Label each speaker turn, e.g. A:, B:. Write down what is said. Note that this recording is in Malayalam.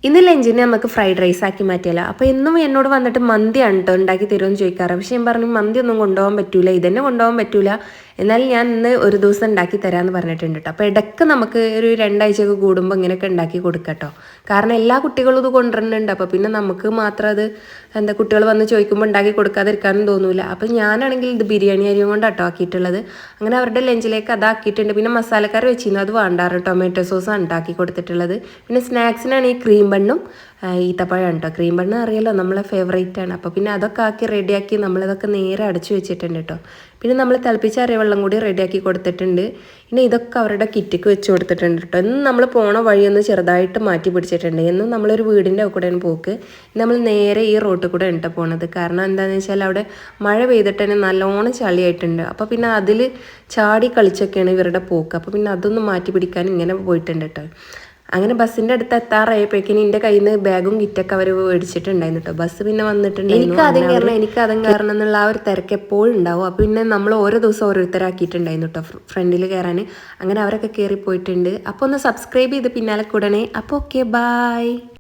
A: ഇന്ന് ലഞ്ചിന് നമുക്ക് ഫ്രൈഡ് റൈസ് ആക്കി മാറ്റിയല്ലോ. അപ്പോൾ എന്നും എന്നോട് വന്നിട്ട് മന്തിയാണ് കേട്ടോ ഉണ്ടാക്കി തരുമെന്ന് ചോദിക്കാറ്. പക്ഷേ ഞാൻ പറഞ്ഞു മന്തി ഒന്നും കൊണ്ടുപോകാൻ പറ്റൂല, ഇതന്നെ കൊണ്ടുപോകാൻ പറ്റൂല. എന്നാലും ഞാൻ ഇന്ന് ഒരു ദിവസം ഉണ്ടാക്കി തരാമെന്ന് പറഞ്ഞിട്ടുണ്ട് കേട്ടോ. അപ്പോൾ ഇടയ്ക്ക് നമുക്ക് ഒരു 2 ആഴ്ചയൊക്കെ കൂടുമ്പോൾ ഇങ്ങനെയൊക്കെ ഉണ്ടാക്കി കൊടുക്കാം കേട്ടോ. കാരണം എല്ലാ കുട്ടികളും ഇത് കൊണ്ടുവരുന്നുണ്ട്. അപ്പോൾ പിന്നെ നമുക്ക് മാത്രം അത് കുട്ടികൾ വന്ന് ചോദിക്കുമ്പോൾ ഉണ്ടാക്കി കൊടുക്കാതിരിക്കാനും തോന്നൂല. അപ്പോൾ ഞാനാണെങ്കിൽ ഇത് ബിരിയാണി അരിയും കൊണ്ടാട്ടോ ആക്കിയിട്ടുള്ളത്. അങ്ങനെ അവരുടെ ലഞ്ചിലേക്ക് അതാക്കിയിട്ടുണ്ട്. പിന്നെ മസാലക്കറി വെച്ചിരുന്നു, അത് വേണ്ടാറ് ടൊമാറ്റോ സോസാണ് ഉണ്ടാക്കി കൊടുത്തിട്ടുള്ളത്. പിന്നെ സ്നാക്സിനാണ് ഈ ക്രീം ബണ്ണും ഈത്തപ്പഴമാണ് കേട്ടോ. ക്രീം ബണ്ണ് അറിയാലോ നമ്മളെ ഫേവറേറ്റ് ആണ്. അപ്പോൾ പിന്നെ അതൊക്കെ ആക്കി റെഡിയാക്കി നമ്മളിതൊക്കെ നേരെ അടച്ചു വെച്ചിട്ടുണ്ട് കേട്ടോ. പിന്നെ നമ്മൾ തിളപ്പിച്ചാറിയ വെള്ളം കൂടി റെഡിയാക്കി കൊടുത്തിട്ടുണ്ട്. പിന്നെ ഇതൊക്കെ അവരുടെ കിറ്റിക്ക് വെച്ച് കൊടുത്തിട്ടുണ്ട് കേട്ടോ. ഇന്ന് നമ്മൾ പോണ വഴിയൊന്ന് ചെറുതായിട്ട് മാറ്റി പിടിച്ചിട്ടുണ്ട്. എന്നും നമ്മളൊരു വീടിൻ്റെ കൂടെയാണ് പോക്ക്, നമ്മൾ നേരെ ഈ റോട്ടിൽ കൂടെ ഉണ്ട് പോണത്. കാരണം എന്താണെന്ന് വെച്ചാൽ അവിടെ മഴ പെയ്തിട്ട് തന്നെ നല്ലോണം ചളിയായിട്ടുണ്ട്. അപ്പോൾ പിന്നെ അതിൽ ചാടി കളിച്ചൊക്കെയാണ് ഇവരുടെ പോക്ക്. അപ്പോൾ പിന്നെ അതൊന്ന് മാറ്റി പിടിക്കാൻ ഇങ്ങനെ പോയിട്ടുണ്ട് കേട്ടോ. അങ്ങനെ ബസ്സിൻ്റെ അടുത്ത് എത്താറായപ്പോഴേക്കിനും എൻ്റെ കയ്യിൽ നിന്ന് ബാഗും കിറ്റൊക്കെ അവർ മേടിച്ചിട്ടുണ്ടായിരുന്നു കേട്ടോ. ബസ് പിന്നെ വന്നിട്ടുണ്ടായിരുന്നു. എനിക്ക് അതും കയറണം എന്നുള്ള ആ ഒരു തിരക്ക് എപ്പോഴും ഉണ്ടാവും. അപ്പോൾ പിന്നെ നമ്മൾ ഓരോ ദിവസം ഓരോരുത്തരാക്കിയിട്ടുണ്ടായിരുന്നു കേട്ടോ ഫ്രണ്ടിൽ കയറാൻ. അങ്ങനെ അവരൊക്കെ കയറി പോയിട്ടുണ്ട്. അപ്പോൾ ഒന്ന് സബ്സ്ക്രൈബ് ചെയ്ത് പിന്നാലെ കൂടണേ. അപ്പോൾ ഓക്കെ, ബായ്.